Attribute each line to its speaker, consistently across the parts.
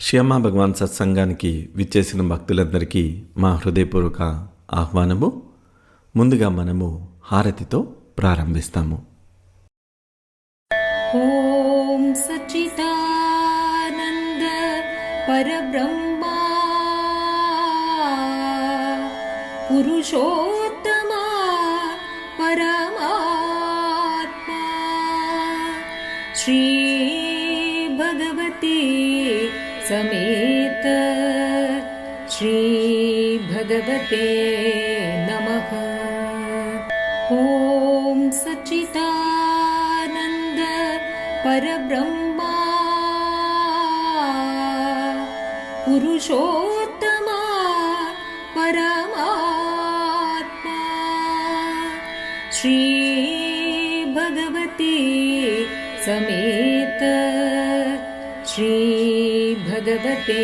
Speaker 1: శ్యామ భగవాన్ సత్సంగానికి విచ్చేసిన భక్తులందరికీ మా హృదయపూర్వక ఆహ్వానము. ముందుగా మనము హారతితో ప్రారంభిస్తాము.
Speaker 2: ఓం సచ్చిదానంద పరబ్రహ్మ పురుషోత్తమ పరమాత్మ శ్రీ భగవతి समेत श्री भगवते नमः. ओम सच्चिदानंद परब्रह्म पुरुषोत्तम परमात्मा श्री भगवती समेत श्री भगवते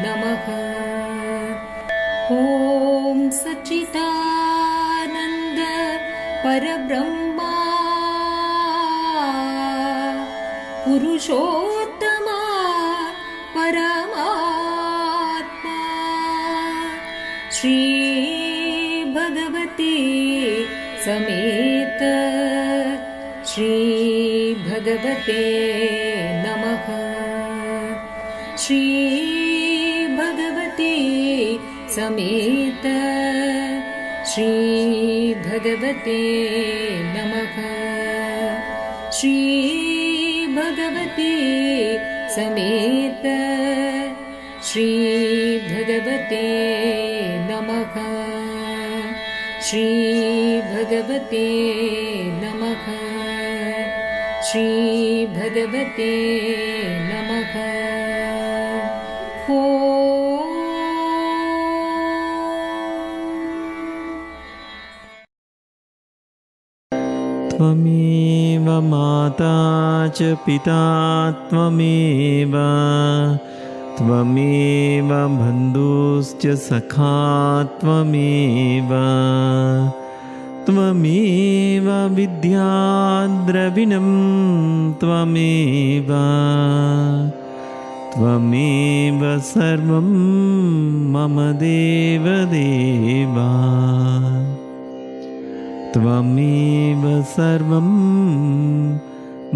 Speaker 2: नमः. ओम सच्चिदानंद परब्रह्म पुरुषोत्तम परमात्मा श्री भगवती समेत श्री भगवते नमः. श्री भगवती समेत श्री भगवते नमः. श्री भगवती समेत श्री भगवते नमः. श्री भगवते नमः. श्री भगवते नमः.
Speaker 3: त्वमेव माता च पिता त्वमेव त्वमेव बन्धुश्च सखा त्वमेव त्वमेव विद्या द्रविणं त्वमेव त्वमेव सर्वं मम देवदेवा त्वमेव सर्वं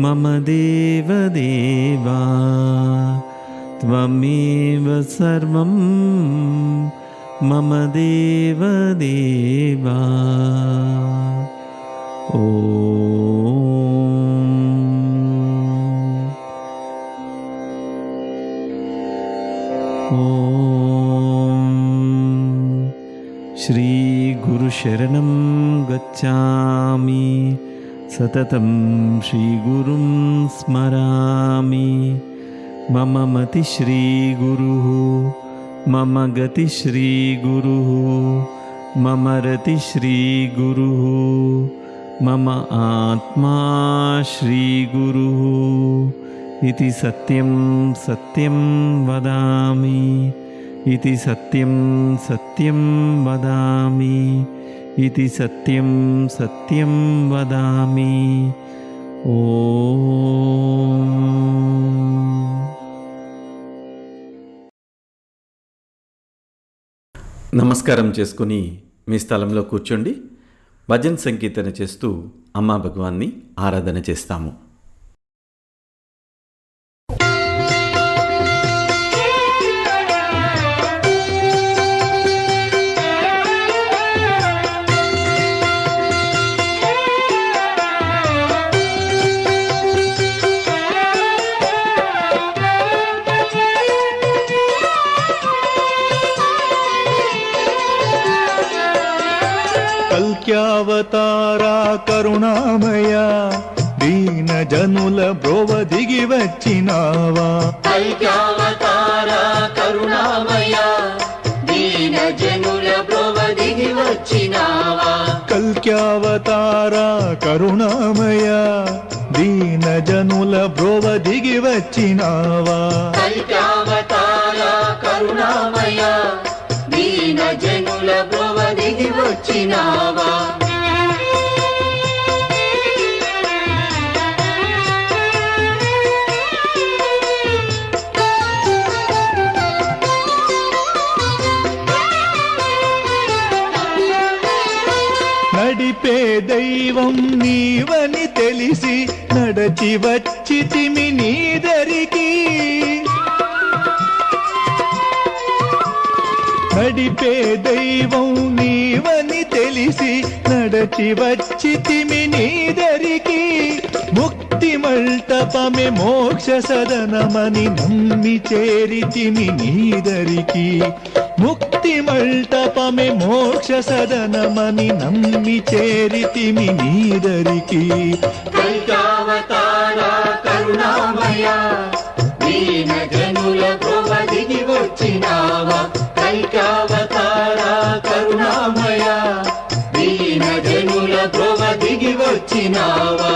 Speaker 3: मम देवदेवा त्वमेव सर्वं मम देवदेवा. श्री गुरुशरणं गच्छामि सततं श्रीगुरुं स्मरामि. मम मति श्रीगुरुः मम गति श्रीगुरुः मम रति श्रीगुरुः मम आत्मा श्रीगुरुः इति सत्यं सत्यं वदामि. इति सत्यं सत्यं वदामि. इति सत्यं सत्यं वदामि. ఓం.
Speaker 1: నమస్కారం చేసుకుని మీ స్థలంలో కూర్చోండి. భజన్ సంకీర్తన చేస్తూ అమ్మా భగవాన్ని ఆరాధన చేస్తాము.
Speaker 4: కల్క్యావతారా కరుణామయ దీన జనుల బ్రోవ దిగి వచ్చినావా.
Speaker 5: కల్క్యావతారా కరుణామయ దీన జనుల బ్రోవ దిగి వచ్చినావా.
Speaker 4: కల్క్యావతారా కరుణామయ దీన జనుల బ్రోవ దిగి వచ్చినావా.
Speaker 5: కల్క్యావతారా కరుణామయ దీన జనుల బ్రోవ దిగి వచ్చినావా.
Speaker 4: నడిపే దైవం నీవని తెలిసి నడచి వచ్చితిమి నీదరికి. నడిపే దైవం నీవని తెలిసి నడచి వచ్చితిమి నీదరికి. ముక్తి మంటపమే మోక్ష సదనమని నమ్మి చేరితిమి నీదరికి. ముక్తి మంటపమే మోక్ష సదనమని నమ్మి చేరితిమి నీదరికి.
Speaker 5: కైకావతార కరుణామయ దీన జనుల బ్రోవ దిగి వచ్చినావా. కైకావతార కరుణామయ దీన జనుల బ్రోవ దిగి వచ్చినావా.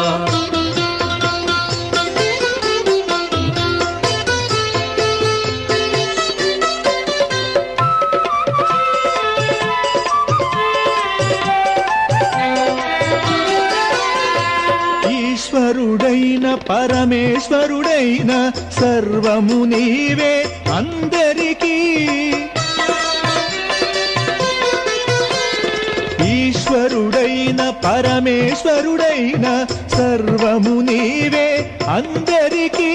Speaker 4: ఈశ్వరుడైన పరమేశ్వరుడైన సర్వము నీవే అందరికీ. ఈశ్వరుడైన పరమేశ్వరుడైన సర్వము నీవే అందరికీ.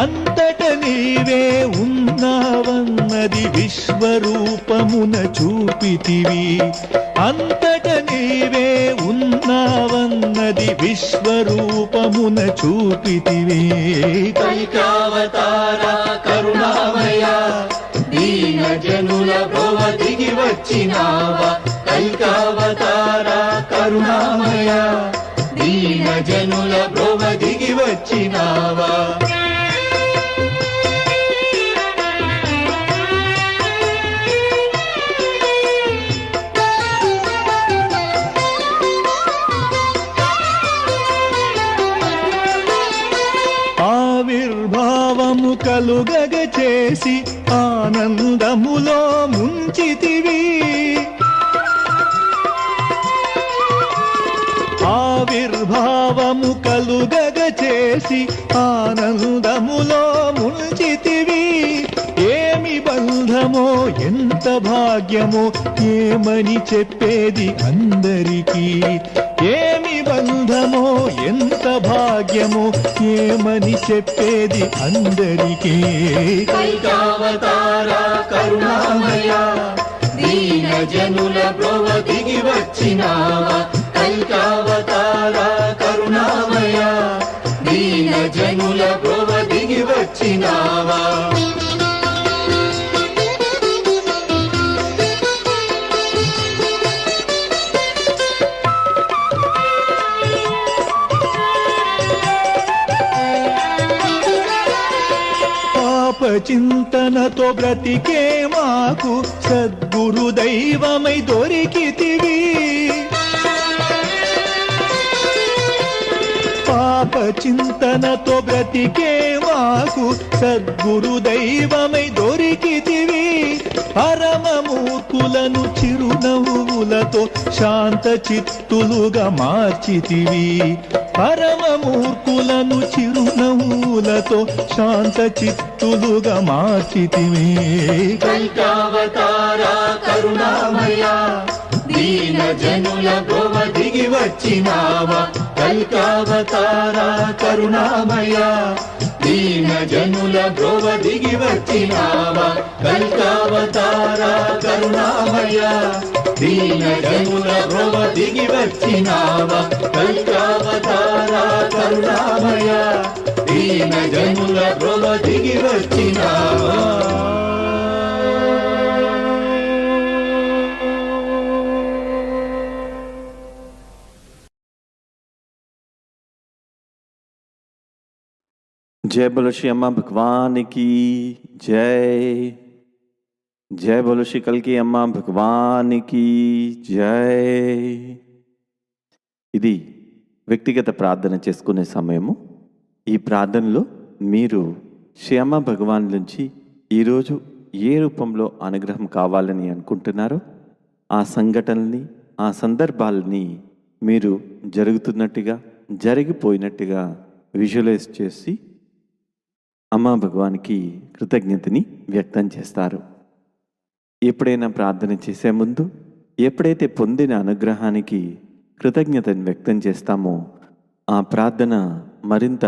Speaker 4: అంతట నీవే ఉన్నావన్నది విశ్వరూపమున చూపితివి. అంతట నీవే ఉన్నావన్నది విశ్వరూపమున చూపితివి.
Speaker 5: కైకావతార కరుణామయ దీన జనుల బ్రోవ దిగి వచ్చినావా. కైకావతార కరుణామయ దీన జనుల బ్రోవ దిగి వచ్చినావా.
Speaker 4: ఆవిర్భావము కలుగగ చేసి ఆనందములో ముంచితివి. ఆవిర్భావము కలుగగ చేసి ఆనందములో ముంచితివి. ఏమి బంధమో ఎంత భాగ్యమో ఏమని చెప్పేది అందరికీ. ఏమి బంధమో ఎంత భాగ్యమో ఏమని చెప్పేది అందరికీ.
Speaker 5: కైకావతార కరుణామయ దీన జనుల బ్రోవ దిగి వచ్చినావా. కైకావతార కరుణామయ దీన జనుల బ్రోవ దిగి వచ్చినావా.
Speaker 4: చింతనతో బ్రతికే మాకు సద్గురు దైవమై దొరికితివి. పాప చింతనతో బ్రతికే మాకు సద్గురు దైవమై దొరికితివి. పరమమూర్ఖులను చిరునవ్వులతో శాంత చిత్తులుగా మార్చితివి. పరమమూర్ఖులను చిరునవ్వులతో శాంత చిత్తులుగా మార్చితివి.
Speaker 5: కైకావతార కరుణామయ దీన జనుల బ్రోవ దిగి వచ్చినావా. కైకావతార కరుణామయ దీన జనుల బ్రోవ దిగి వచ్చినావా. కైకావతార కరుణామయ దీన జనుల బ్రోవ దిగి వచ్చినావా. కైకావతార కరుణామయ దీన జనుల బ్రోవ దిగి వచ్చినావా.
Speaker 3: जय बोलो श्री अम्मा भगवान की जय. जय बोलो श्री कल की अम्मा भगवान की जय. ఇది వ్యక్తిగత ప్రార్థన చేసుకునే సమయము. ఈ ప్రార్థనలో మీరు శ్రీ అమ్మ భగవాన్ నుంచి ఈరోజు ఏ రూపంలో అనుగ్రహం కావాలని అనుకుంటున్నారో ఆ సంఘటనల్ని ఆ సందర్భాలని మీరు జరుగుతున్నట్టుగా జరిగిపోయినట్టుగా విజువలైజ్ చేసి అమ్మా భగవాన్కి కృతజ్ఞతని వ్యక్తం చేస్తారు. ఎప్పుడైనా ప్రార్థన చేసే ముందు ఎప్పుడైతే పొందిన అనుగ్రహానికి కృతజ్ఞతను వ్యక్తం చేస్తామో ఆ ప్రార్థన మరింత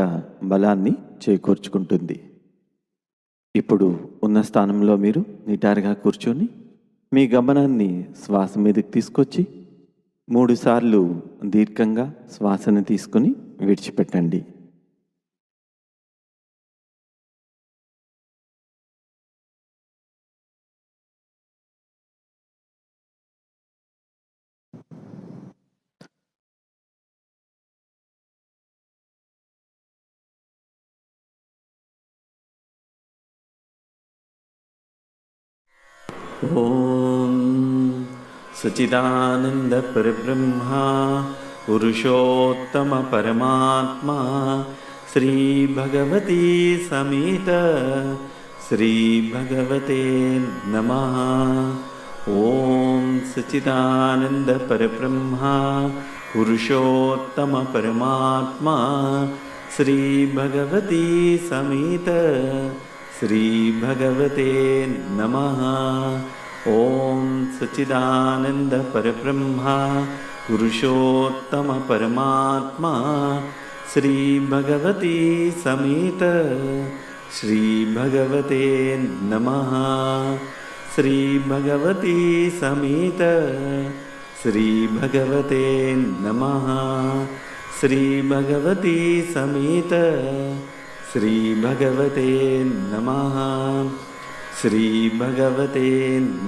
Speaker 3: బలాన్ని చేకూర్చుకుంటుంది. ఇప్పుడు ఉన్న స్థానంలో మీరు నిటారుగా కూర్చొని మీ గమనాన్ని శ్వాస మీదకి తీసుకొచ్చి 3 సార్లు దీర్ఘంగా శ్వాసను తీసుకుని విడిచిపెట్టండి.
Speaker 1: ఓం సచిదానంద పరబ్రహ్మ పురుషోత్తమ పరమాత్మ శ్రీ భగవతి సమేత శ్రీ భగవతే నమః. ఓం సచిదానంద పరబ్రహ్మ పురుషోత్తమ పరమాత్మ శ్రీ భగవతి సమేత శ్రీ భగవతే నమః. ఓం సచిదానంద పరబ్రహ్మ పురుషోత్తమ పరమాత్మ శ్రీ భగవతి సమేత శ్రీ భగవతే నమః. శ్రీ భగవతి సమేత శ్రీ భగవతే నమః. శ్రీ భగవతి సమేత శ్రీ భగవతే నమః. శ్రీ భగవతే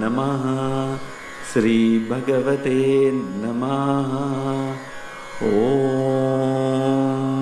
Speaker 1: నమః. శ్రీ భగవతే నమః. ఓం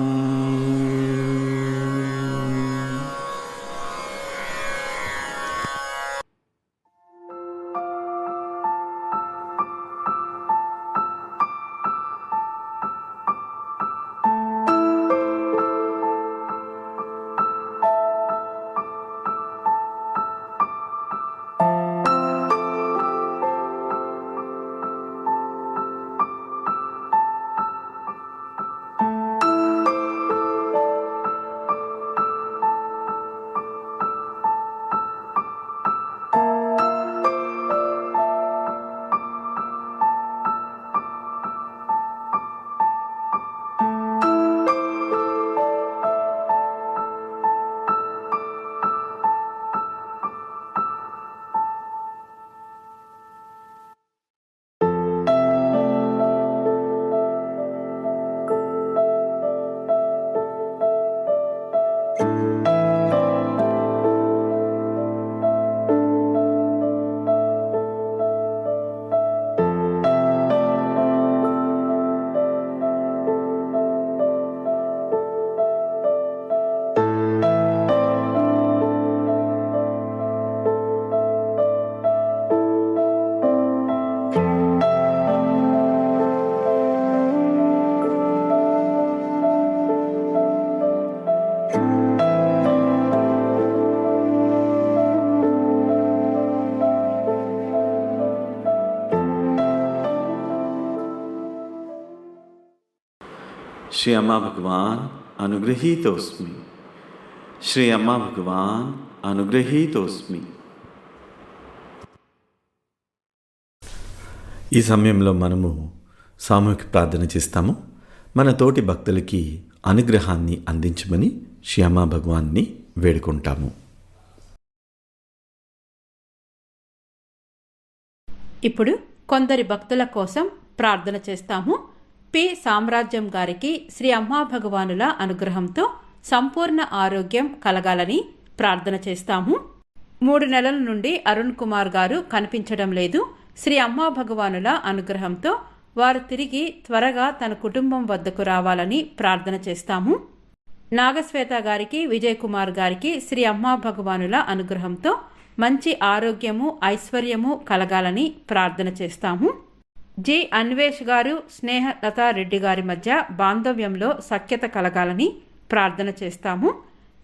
Speaker 1: श्री अम्मा भगवान अनुगृहीतोस्मि. श्री अम्मा भगवान అనుగ్రహీతోస్మి. ఈ సమయంలో మనము సామూహిక ప్రార్థన చేస్తాము. మన తోటి భక్తులకి అనుగ్రహాన్ని అందించమని శ్యామా భగవాన్ని వేడుకుంటాము.
Speaker 6: ఇప్పుడు కొందరి భక్తుల కోసం ప్రార్థన చేస్తాము. పి సామ్రాజ్యం గారికి శ్రీ అమ్మా భగవానుల అనుగ్రహంతో సంపూర్ణ ఆరోగ్యం కలగాలని ప్రార్థన చేస్తాము. 3 నెలల నుండి అరుణ్ కుమార్ గారు కనిపించడం లేదు. శ్రీ అమ్మా భగవానుల అనుగ్రహంతో వారు తిరిగి త్వరగా తన కుటుంబం వద్దకు రావాలని ప్రార్థన చేస్తాము. నాగశ్వేత గారికి విజయ్ కుమార్ గారికి శ్రీ అమ్మా భగవానుల అనుగ్రహంతో మంచి ఆరోగ్యము ఐశ్వర్యము కలగాలని ప్రార్థన చేస్తాము. జి అన్వేష్ గారు స్నేహలతా రెడ్డి గారి మధ్య బాంధవ్యంలో సఖ్యత కలగాలని ప్రార్థన చేస్తాము.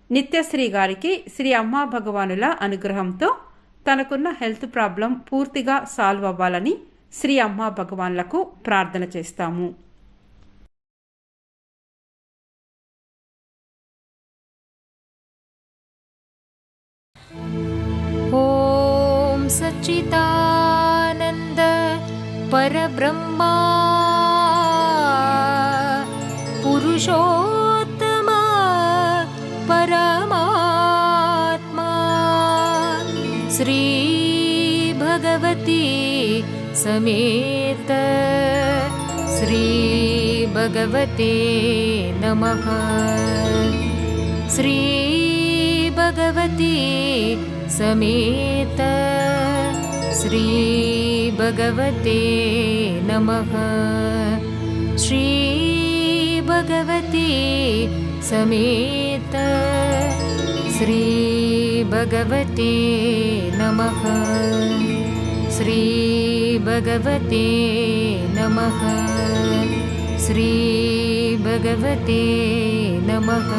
Speaker 6: నిత్యశ్రీ గారికి శ్రీ అమ్మా భగవానుల అనుగ్రహంతో తనకున్న హెల్త్ ప్రాబ్లం పూర్తిగా సాల్వ్ అవ్వాలని శ్రీ అమ్మా భగవాన్లకు ప్రార్థన చేస్తాము.
Speaker 2: ఓం సచ్చిదానంద పరబ్రహ్మా श्री भगवती समेत श्री भगवते नमः। श्री भगवती समेत श्री भगवते नमः। श्री भगवती समेत श्री भगवते नमः। श्री भगवते नमः। श्री भगवते नमः।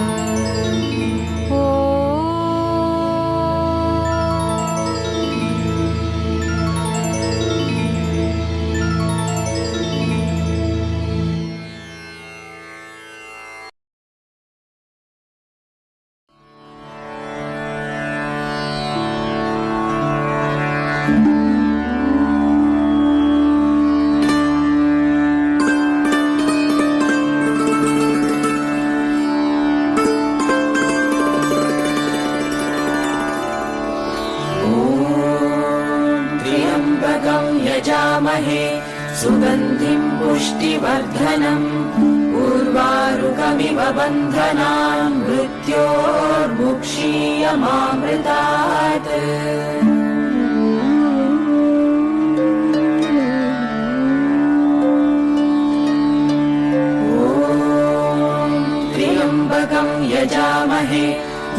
Speaker 7: यजामहे सुगन्धिं पुष्टिवर्धनम् उर्वारुकमिव बन्धनान् मृत्योर्मुक्षीयमामृतात्। ॐ त्र्यम्बकं यजामहे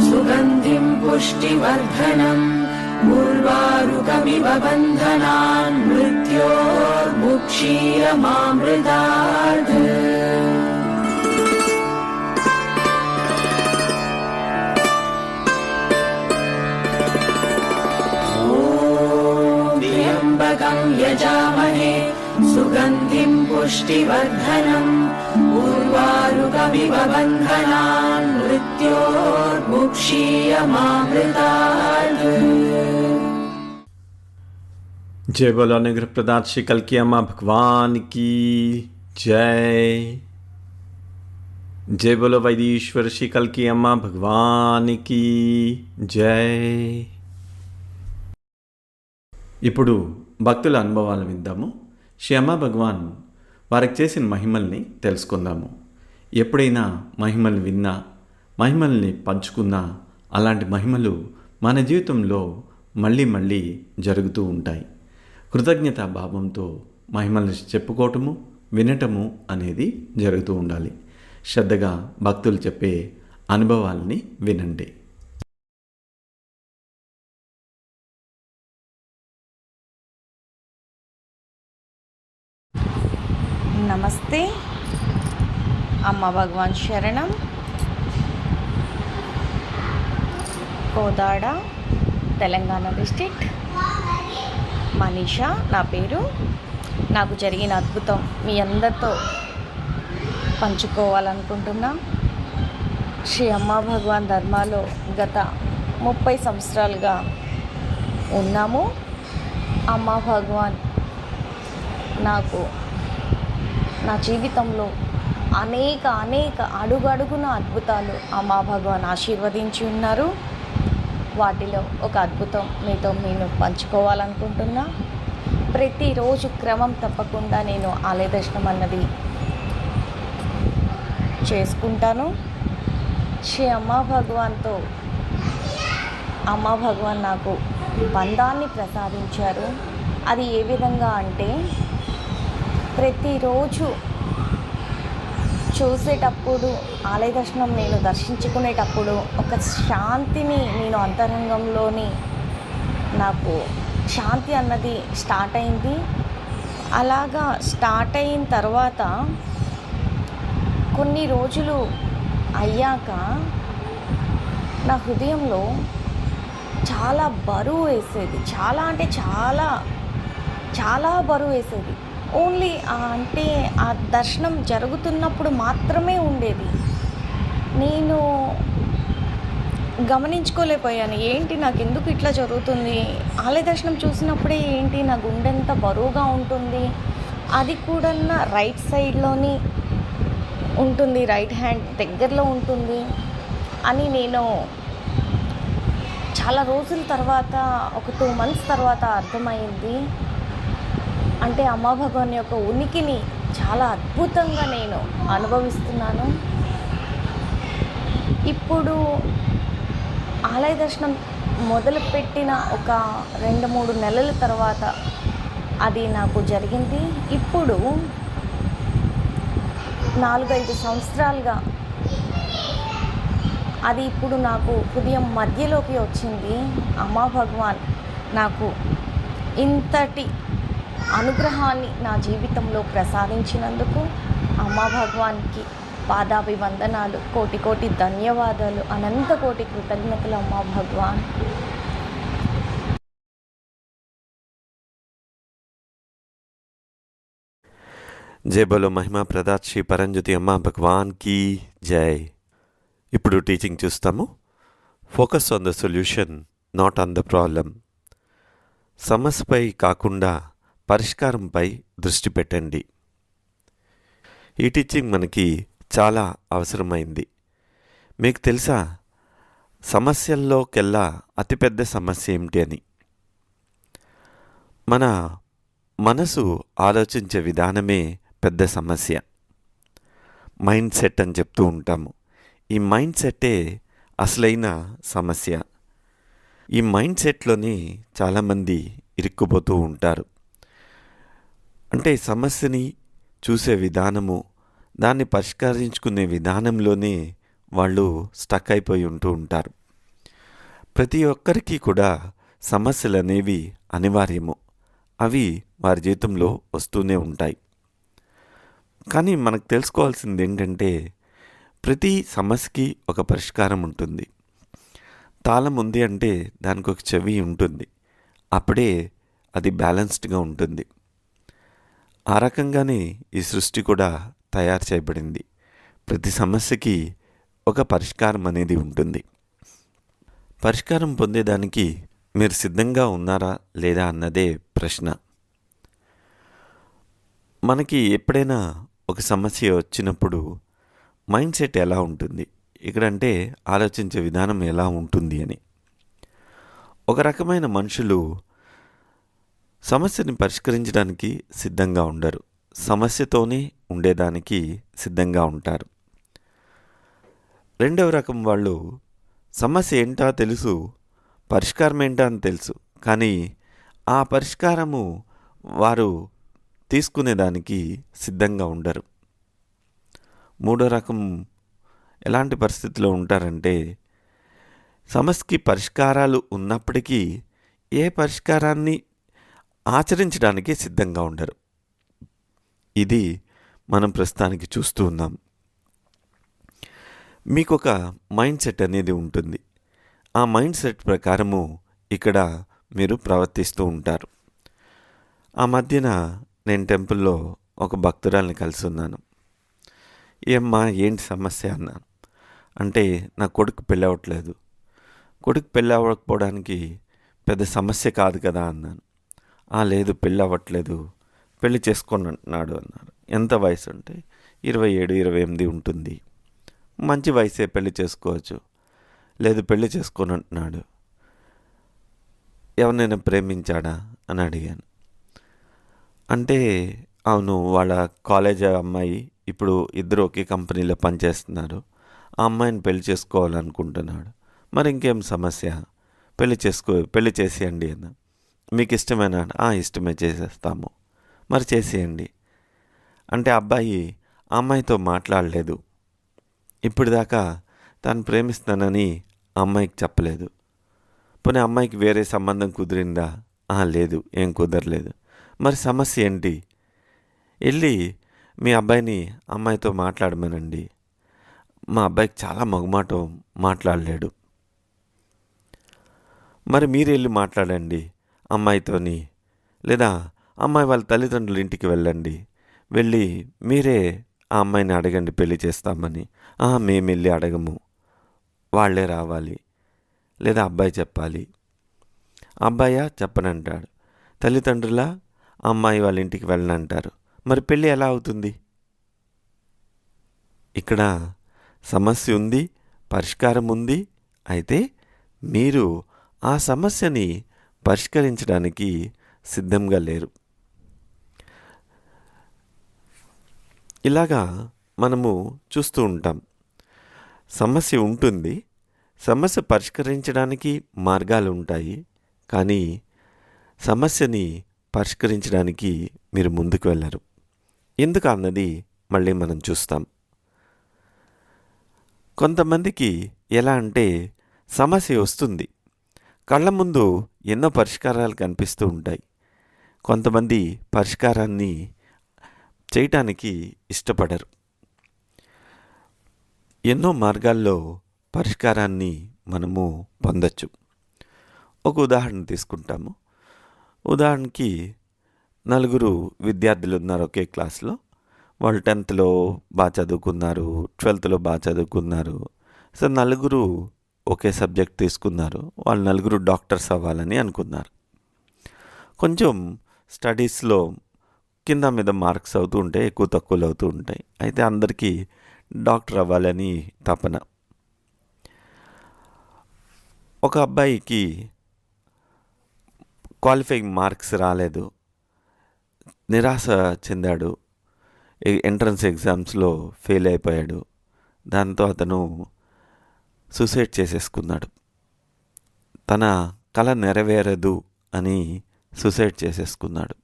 Speaker 7: सुगन्धिं पुष्टिवर्धनम् उर्वारुकमिव बन्धनान् मृत्योर्मुक्षीयमामृतात्। ॐ त्र्यम्बकं यजामहे सुगन्धिं पुष्टिवर्धनम् उर्वारुकमिव बन्धनान् मृत्योर्मुक्षीयमामृतात्।
Speaker 1: जय बोलो अनुग्रह प्रदात श्री कल्की अम्मा भगवान की जय। जय बोलो వైదీశ్వర శ్రీ కల్కి అమ్మ భగవానికి జై. ఇప్పుడు భక్తుల అనుభవాలు విందాము. శ్రీ అమ్మ భగవాన్ వారికి చేసిన మహిమల్ని తెలుసుకుందాము. ఎప్పుడైనా మహిమలు విన్నా, మహిమల్ని పంచుకున్నా అలాంటి మహిమలు మన జీవితంలో మళ్ళీ మళ్ళీ జరుగుతూ ఉంటాయి. కృతజ్ఞతా భావంతో మహిమల్ని చెప్పుకోవటము, వినటము అనేది జరుగుతూ ఉండాలి. శ్రద్ధగా భక్తులు చెప్పే అనుభవాల్ని వినండి.
Speaker 8: నమస్తే అమ్మ భగవాన్ శరణం. కోదాడ, తెలంగాణ డిస్ట్రిక్ట్. మనీషా నా పేరు. నాకు జరిగిన అద్భుతం మీ అందరితో పంచుకోవాలనుకుంటున్నా. శ్రీ అమ్మ భగవాన్ ధర్మాలో గత 30 సంవత్సరాలుగా ఉన్నాము. అమ్మ భగవాన్ నాకు నా జీవితంలో అనేక అడుగడుగున అద్భుతాలు అమ్మా భగవాన్ ఆశీర్వదించి ఉన్నారు. వాటిలో ఒక అద్భుతం మీతో నేను పంచుకోవాలనుకుంటున్నా. ప్రతిరోజు క్రమం తప్పకుండా నేను ఆలయ దర్శనం అన్నది చేసుకుంటాను. శ్రీ అమ్మా భగవాన్తో అమ్మా భగవాన్ నాకు బంధాన్ని ప్రసాదించారు. అది ఏ విధంగా అంటే, ప్రతిరోజు చూసేటప్పుడు ఆలయ దర్శనం నేను దర్శించుకునేటప్పుడు ఒక శాంతిని నేను అంతరంగంలోని నాకు శాంతి అన్నది స్టార్ట్ అయింది. అలాగా స్టార్ట్ అయిన తర్వాత కొన్ని రోజులు అయ్యాక నా హృదయంలో చాలా బరువు వేసేది. చాలా అంటే చాలా బరువు వేసేది. ఓన్లీ అంటే ఆ దర్శనం జరుగుతున్నప్పుడు మాత్రమే ఉండేది. నేను గమనించుకోలేకపోయాను, ఏంటి నాకు ఎందుకు ఇట్లా జరుగుతుంది. ఆలయ దర్శనం చూసినప్పుడే ఏంటి నా గుండెంత బరువుగా ఉంటుంది. అది కూడా నా రైట్ సైడ్లోని ఉంటుంది, రైట్ హ్యాండ్ దగ్గరలో ఉంటుంది అని నేను చాలా రోజుల తర్వాత ఒక 2 months తర్వాత అర్థమైంది. అంటే అమ్మా భగవాన్ యొక్క ఉనికిని చాలా అద్భుతంగా నేను అనుభవిస్తున్నాను. ఇప్పుడు ఆలయ దర్శనం మొదలుపెట్టిన ఒక 2-3 నెలల తర్వాత అది నాకు జరిగింది. ఇప్పుడు 4-5 సంవత్సరాలుగా అది ఇప్పుడు నాకు హృదయం మధ్యలోకి వచ్చింది. అమ్మా భగవాన్ నాకు ఇంతటి అనుగ్రహాన్ని నా జీవితంలో ప్రసాదించినందుకు అమ్మా భగవాన్కి పాదాభివందనాలు, కోటి కోటి ధన్యవాదాలు, అనంత కోటి కృతజ్ఞతలు అమ్మా భగవాన్.
Speaker 1: జై బలో మహిమా ప్రదాత్ శ్రీ పరంజ్యోతి అమ్మా భగవాన్కి జై. ఇప్పుడు టీచింగ్ చూస్తాము. Focus on the solution, not on the problem. సమస్యపై కాకుండా పరిష్కారంపై దృష్టి పెట్టండి. ఈ టీచింగ్ మనకి చాలా అవసరమైంది. మీకు తెలుసా సమస్యల్లోకెల్లా అతిపెద్ద సమస్య ఏమిటి అని? మన మనసు ఆలోచించే విధానమే పెద్ద సమస్య. మైండ్ సెట్ అని చెప్తూ ఉంటాము. ఈ మైండ్ సెట్టే అసలైన సమస్య. ఈ మైండ్ సెట్లోనే చాలామంది ఇరుక్కుపోతూ ఉంటారు. అంటే సమస్యని చూసే విధానము, దాన్ని పరిష్కరించుకునే విధానంలోనే వాళ్ళు స్టక్ అయిపోయి ఉంటూ ఉంటారు. ప్రతి ఒక్కరికి కూడా సమస్యలు అనేవి అనివార్యము. అవి వారి జీవితంలో వస్తూనే ఉంటాయి. కానీ మనకు తెలుసుకోవాల్సింది ఏంటంటే ప్రతి సమస్యకి ఒక పరిష్కారం ఉంటుంది. తాళం ఉంది అంటే దానికి ఒక చెవి ఉంటుంది. అప్పుడే అది బ్యాలెన్స్డ్గా ఉంటుంది. ఆ రకంగానే ఈ సృష్టి కూడా తయారు చేయబడింది. ప్రతి సమస్యకి ఒక పరిష్కారం అనేది ఉంటుంది. పరిష్కారం పొందేదానికి మీరు సిద్ధంగా ఉన్నారా లేదా అన్నదే ప్రశ్న. మనకి ఎప్పుడైనా ఒక సమస్య వచ్చినప్పుడు మైండ్ సెట్ ఎలా ఉంటుంది, ఇక్కడంటే ఆలోచించే విధానం ఎలా ఉంటుంది అని. ఒక రకమైన మనుషులు సమస్యని పరిష్కరించడానికి సిద్ధంగా ఉండరు, సమస్యతోనే ఉండేదానికి సిద్ధంగా ఉంటారు. రెండవ రకం వాళ్ళు సమస్య ఏంటో తెలుసు, పరిష్కారం ఏంటో అని తెలుసు, కానీ ఆ పరిష్కారము వారు తీసుకునేదానికి సిద్ధంగా ఉండరు. మూడో రకం ఎలాంటి పరిస్థితిలో ఉంటారంటే సమస్యకి పరిష్కారాలు ఉన్నప్పటికీ ఏ పరిష్కారాన్ని ఆచరించడానికి సిద్ధంగా ఉండరు. ఇది మనం ప్రస్తుతానికి చూస్తూ ఉన్నాం. మీకు ఒక మైండ్ సెట్ అనేది ఉంటుంది. ఆ మైండ్ సెట్ ప్రకారము ఇక్కడ మీరు ప్రవర్తిస్తూ ఉంటారు. ఆ మధ్యన నేను టెంపుల్లో ఒక భక్తురాల్ని కలిసి ఉన్నాను. ఏమ్మా ఏంటి సమస్య అన్నాను. అంటే నా కొడుకు పెళ్ళి అవ్వట్లేదు. కొడుకు పెళ్ళి అవ్వకపోవడానికి పెద్ద సమస్య కాదు కదా అన్నాను. లేదు పెళ్ళి అవ్వట్లేదు, పెళ్ళి చేసుకొని అంటున్నాడు అన్నారు. ఎంత వయసు అంటే 27-28 ఉంటుంది. మంచి వయసే, పెళ్ళి చేసుకోవచ్చు. లేదు పెళ్ళి చేసుకొని అంటున్నాడు. ఎవరినైనా ప్రేమించాడా అని అడిగాను. అంటే అవును, వాళ్ళ కాలేజ్ అమ్మాయి, ఇప్పుడు ఇద్దరు ఒకే కంపెనీలో పనిచేస్తున్నారు. ఆ అమ్మాయిని పెళ్లి చేసుకోవాలనుకుంటున్నాడు. మరి ఇంకేం సమస్య, పెళ్లి చేసేయండి అన్న. మీకు ఇష్టమేనా? ఇష్టమే, చేసేస్తాము. మరి చేసేయండి అంటే అబ్బాయి ఆ అమ్మాయితో మాట్లాడలేదు. ఇప్పుడు దాకా తను ప్రేమిస్తానని అమ్మాయికి చెప్పలేదు. పోనీ అమ్మాయికి వేరే సంబంధం కుదిరిందా? లేదు, ఏం కుదరలేదు. మరి సమస్య ఏంటి? వెళ్ళి మీ అబ్బాయిని అమ్మాయితో మాట్లాడమనండి. మా అబ్బాయికి చాలా మొగమాటం, మాట్లాడలేడు. మరి మీరు వెళ్ళి మాట్లాడండి అమ్మాయితోని, లేదా అమ్మాయి వాళ్ళ తల్లిదండ్రుల ఇంటికి వెళ్ళండి. వెళ్ళి మీరే ఆ అమ్మాయిని అడగండి పెళ్లి చేస్తామని. మేము వెళ్ళి అడగము, వాళ్ళే రావాలి, లేదా అబ్బాయి చెప్పాలి. అబ్బాయా చెప్పనంటాడు, తల్లిదండ్రుల అమ్మాయి వాళ్ళ ఇంటికి వెళ్ళనంటారు. మరి పెళ్ళి ఎలా అవుతుంది? ఇక్కడ సమస్య ఉంది, పరిష్కారం ఉంది. అయితే మీరు ఆ సమస్యని పరిష్కరించడానికి సిద్ధంగా లేరు. ఇలాగా మనము చూస్తూ ఉంటాం. సమస్య ఉంటుంది, సమస్య పరిష్కరించడానికి మార్గాలు ఉంటాయి, కానీ సమస్యని పరిష్కరించడానికి మీరు ముందుకు వెళ్ళరు. ఎందుకు అన్నది మళ్ళీ మనం చూస్తాం. కొంతమందికి ఎలా అంటే సమస్య వస్తుంది, కళ్ళ ముందు ఎన్నో పరిష్కారాలు కనిపిస్తూ ఉంటాయి. కొంతమంది పరిష్కారాన్ని చేయటానికి ఇష్టపడరు. ఎన్నో మార్గాల్లో పరిష్కారాన్ని మనము పొందొచ్చు. ఒక ఉదాహరణ తీసుకుంటాము. ఉదాహరణకి నలుగురు విద్యార్థులు ఉన్నారు ఒకే క్లాస్లో. వాళ్ళు 10th బాగా చదువుకున్నారు, 12th బాగా చదువుకున్నారు. సో నలుగురు ఒకే సబ్జెక్ట్ తీసుకున్నారు. వాళ్ళు నలుగురు డాక్టర్స్ అవ్వాలని అనుకున్నారు. కొంచెం స్టడీస్లో కింద మీద మార్క్స్ అవుతూ ఉంటాయి, ఎక్కువ తక్కువలు అవుతూ ఉంటాయి. అయితే అందరికీ డాక్టర్ అవ్వాలని తపన. ఒక అబ్బాయికి క్వాలిఫైయింగ్ మార్క్స్ రాలేదు, నిరాశ చెందాడు, ఎంట్రన్స్ ఎగ్జామ్స్లో ఫెయిల్ అయిపోయాడు. దాంతో అతను సూసైడ్ చేసేసుకున్నాడు. తన కల నెరవేరదు అని సూసైడ్ చేసేసుకున్నాడు.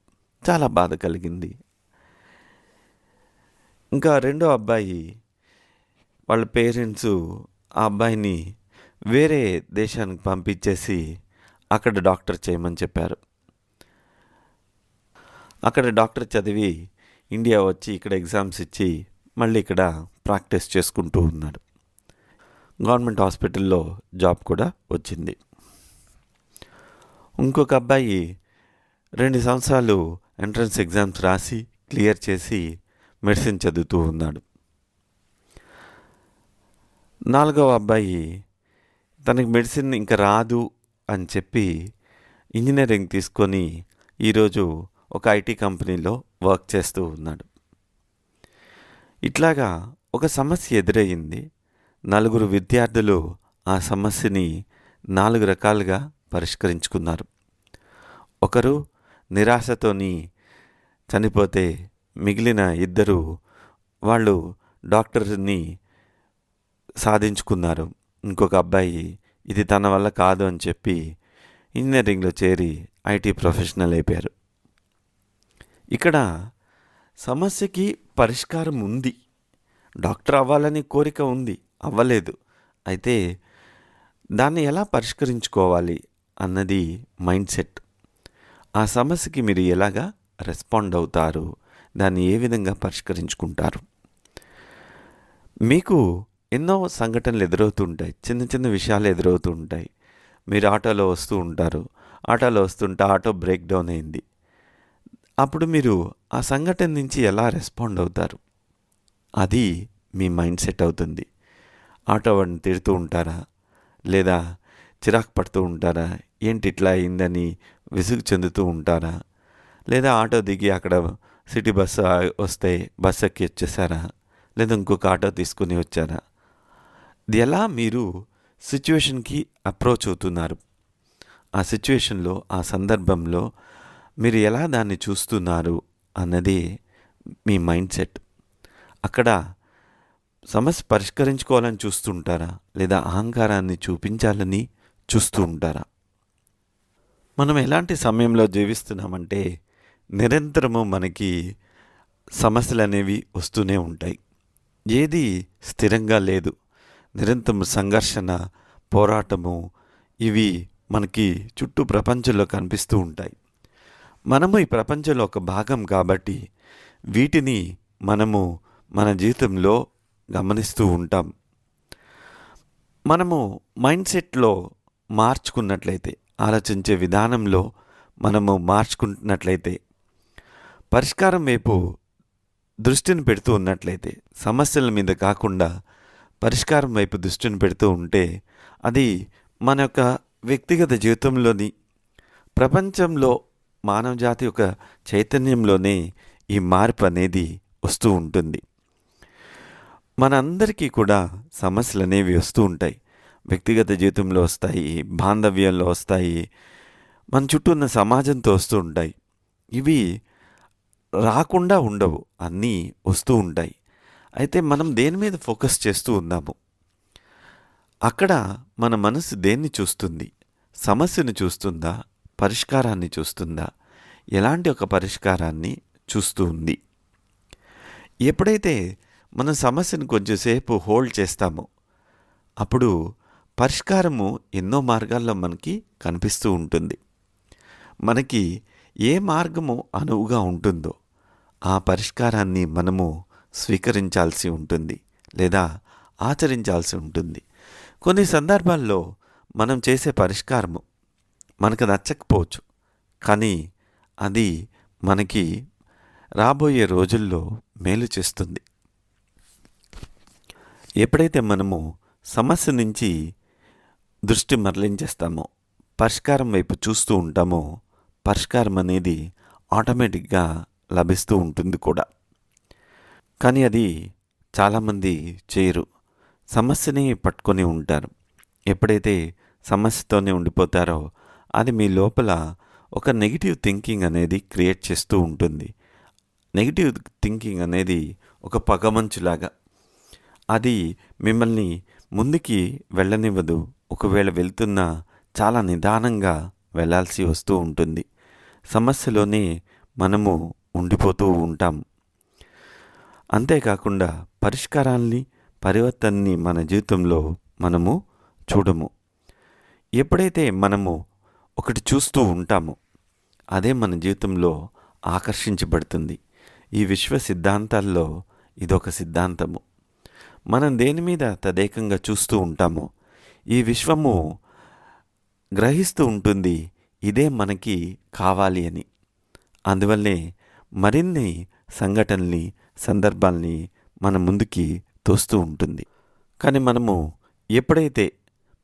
Speaker 1: చాలా బాధ కలిగింది. ఇంకా రెండో అబ్బాయి వాళ్ళ పేరెంట్స్ ఆ అబ్బాయిని వేరే దేశానికి పంపించేసి అక్కడ డాక్టర్ చేయమని చెప్పారు. అక్కడ డాక్టర్ చదివి ఇండియా వచ్చి ఇక్కడ ఎగ్జామ్స్ ఇచ్చి మళ్ళీ ఇక్కడ ప్రాక్టీస్ చేసుకుంటూ ఉన్నాడు. గవర్నమెంట్ హాస్పిటల్లో జాబ్ కూడా వచ్చింది. ఇంకొక అబ్బాయి 2 సంవత్సరాలు ఎంట్రన్స్ ఎగ్జామ్స్ రాసి క్లియర్ చేసి మెడిసిన్ చదువుతూ ఉన్నాడు. 4వ అబ్బాయి తనకి మెడిసిన్ ఇంకా రాదు అని చెప్పి ఇంజనీరింగ్ తీసుకొని ఈరోజు ఒక ఐటీ కంపెనీలో వర్క్ చేస్తూ ఉన్నాడు. ఇట్లాగా ఒక సమస్య ఎదురయ్యింది. 4 విద్యార్థులు ఆ సమస్యని 4 రకాలుగా పరిష్కరించుకున్నారు. ఒకరు నిరాశతోని చనిపోతే మిగిలిన 2 వాళ్ళు డాక్టర్ని సాధించుకున్నారు. ఇంకొక అబ్బాయి ఇది తన వల్ల కాదు అని చెప్పి ఇంజనీరింగ్లో చేరి ఐటీ ప్రొఫెషనల్ అయిపోయారు. ఇక్కడ సమస్యకి పరిష్కారం ఉంది, డాక్టర్ అవ్వాలని కోరిక ఉంది, అవ్వలేదు. అయితే దాన్ని ఎలా పరిష్కరించుకోవాలి అన్నది మైండ్ సెట్. ఆ సమస్యకి మీరు ఎలాగా రెస్పాండ్ అవుతారు, దాన్ని ఏ విధంగా పరిష్కరించుకుంటారు. మీకు ఎన్నో సంఘటనలు ఎదురవుతూ ఉంటాయి, చిన్న చిన్న విషయాలు ఎదురవుతూ ఉంటాయి. మీరు ఆటోలో వస్తూ ఉంటారు, ఆటోలో వస్తుంటే ఆటో బ్రేక్ డౌన్ అయింది. అప్పుడు మీరు ఆ సంఘటన నుంచి ఎలా రెస్పాండ్ అవుతారు, అది మీ మైండ్ సెట్ అవుతుంది. ఆటో వాడిని తిడుతూ ఉంటారా, లేదా చిరాకు పడుతూ ఉంటారా, ఏంటి ఇట్లా అయిందని విసుగు చెందుతూ ఉంటారా, లేదా ఆటో దిగి అక్కడ సిటీ బస్సు వస్తే బస్సు ఎక్కి వచ్చేసారా, లేదా ఇంకొక ఆటో తీసుకుని వచ్చారా. ఇది ఎలా మీరు సిచ్యువేషన్కి అప్రోచ్ అవుతున్నారు, ఆ సిచ్యువేషన్లో ఆ సందర్భంలో మీరు ఎలా దాన్ని చూస్తున్నారు అన్నది మీ మైండ్ సెట్. అక్కడ సమస్య పరిష్కరించుకోవాలని చూస్తుంటారా, లేదా అహంకారాన్ని చూపించాలని చూస్తూ ఉంటారా. మనం ఎలాంటి సమయంలో జీవిస్తున్నామంటే నిరంతరము మనకి సమస్యలు అనేవి వస్తూనే ఉంటాయి. ఏది స్థిరంగా లేదు, నిరంతరం సంఘర్షణ, పోరాటము ఇవి మనకి చుట్టూ ప్రపంచంలో కనిపిస్తూ ఉంటాయి. మనము ఈ ప్రపంచంలో ఒక భాగం కాబట్టి వీటిని మనము మన జీవితంలో గమనిస్తూ ఉంటాం. మనము మైండ్ సెట్లో మార్చుకున్నట్లయితే, ఆలోచించే విధానంలో మనము మార్చుకుంటున్నట్లయితే, పరిష్కారం వైపు దృష్టిని పెడుతూ ఉన్నట్లయితే, సమస్యల మీద కాకుండా పరిష్కారం వైపు దృష్టిని పెడుతూ ఉంటే, అది మన యొక్క వ్యక్తిగత జీవితంలోని, ప్రపంచంలో, మానవజాతి యొక్క చైతన్యంలోనే ఈ మార్పు అనేది వస్తూ ఉంటుంది. మనందరికీ కూడా సమస్యలు అనేవి వస్తూ ఉంటాయి. వ్యక్తిగత జీవితంలో వస్తాయి, బాంధవ్యంలో వస్తాయి, మన చుట్టూ ఉన్న సమాజంతో వస్తూ ఉంటాయి. ఇవి రాకుండా ఉండవు, అన్నీ వస్తూ ఉంటాయి. అయితే మనం దేని మీద ఫోకస్ చేస్తూ ఉందాము, అక్కడ మన మనసు దేన్ని చూస్తుంది? సమస్యను చూస్తుందా, పరిష్కారాన్ని చూస్తుందా? ఎలాంటి ఒక పరిష్కారాన్ని చూస్తూ ఉంది? ఎప్పుడైతే మనం సమస్యను కొంచెంసేపు హోల్డ్ చేస్తామో అప్పుడు పరిష్కారము ఎన్నో మార్గాల్లో మనకి కనిపిస్తూ ఉంటుంది. మనకి ఏ మార్గము అనువుగా ఉంటుందో ఆ పరిష్కారాన్ని మనము స్వీకరించాల్సి ఉంటుంది లేదా ఆచరించాల్సి ఉంటుంది. కొన్ని సందర్భాల్లో మనం చేసే పరిష్కారము మనకు నచ్చకపోవచ్చు, కానీ అది మనకి రాబోయే రోజుల్లో మేలు చేస్తుంది. ఎప్పుడైతే మనము సమస్య నుంచి దృష్టి మరలించేస్తామో, పరిష్కారం వైపు చూస్తూ ఉంటామో, పరిష్కారం అనేది ఆటోమేటిక్గా లభిస్తూ ఉంటుంది కూడా. కానీ అది చాలామంది చేయరు, సమస్యని పట్టుకొని ఉంటారు. ఎప్పుడైతే సమస్యతోనే ఉండిపోతారో అది మీ లోపల ఒక నెగిటివ్ థింకింగ్ అనేది క్రియేట్ చేస్తూ ఉంటుంది. నెగిటివ్ థింకింగ్ అనేది ఒక పగమంచులాగా అది మిమ్మల్ని ముందుకి వెళ్ళనివ్వదు. ఒకవేళ వెళ్తున్నా చాలా నిదానంగా వెళ్ళాల్సి వస్తూ ఉంటుంది. సమస్యలోనే మనము ఉండిపోతూ ఉంటాం. అంతేకాకుండా పరిష్కారాల్ని, పరివర్తనని మన జీవితంలో మనము చూడము. ఎప్పుడైతే మనము ఒకటి చూస్తూ ఉంటామో అదే మన జీవితంలో ఆకర్షించబడుతుంది. ఈ విశ్వ సిద్ధాంతాల్లో ఇదొక సిద్ధాంతము. మనం దేని మీద తదేకంగా చూస్తూ ఉంటామో ఈ విశ్వము గ్రహిస్తూ ఉంటుంది ఇదే మనకి కావాలి అని. అందువల్లే మరిన్ని సంఘటనల్ని, సందర్భాల్ని మన ముందుకి తోస్తూ ఉంటుంది. కానీ మనము ఎప్పుడైతే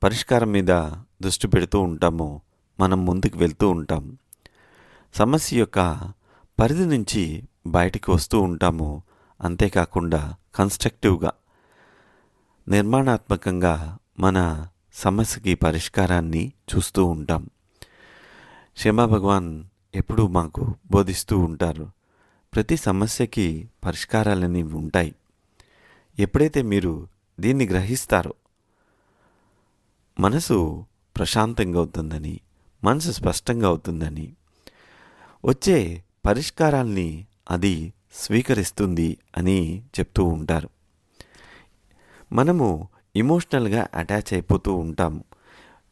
Speaker 1: పరిష్కారం మీద దృష్టి పెడుతూ ఉంటామో మనం ముందుకు వెళ్తూ ఉంటాం. సమస్య యొక్క పరిధి నుంచి బయటికి వస్తూ ఉంటాము. అంతేకాకుండా కన్స్ట్రక్టివ్గా, నిర్మాణాత్మకంగా మన సమస్యకి పరిష్కారాన్ని చూస్తూ ఉంటాం. శ్యామా భగవాన్ ఎప్పుడూ మాకు బోధిస్తూ ఉంటారు, ప్రతి సమస్యకి పరిష్కారాలనేవి ఉంటాయి. ఎప్పుడైతే మీరు దీన్ని గ్రహిస్తారో మనసు ప్రశాంతంగా అవుతుందని, మనసు స్పష్టంగా అవుతుందని, వచ్చే పరిష్కారాల్ని అది స్వీకరిస్తుంది అని చెప్తూ ఉంటారు. మనము ఎమోషనల్గా అటాచ్ అయిపోతూ ఉంటాము.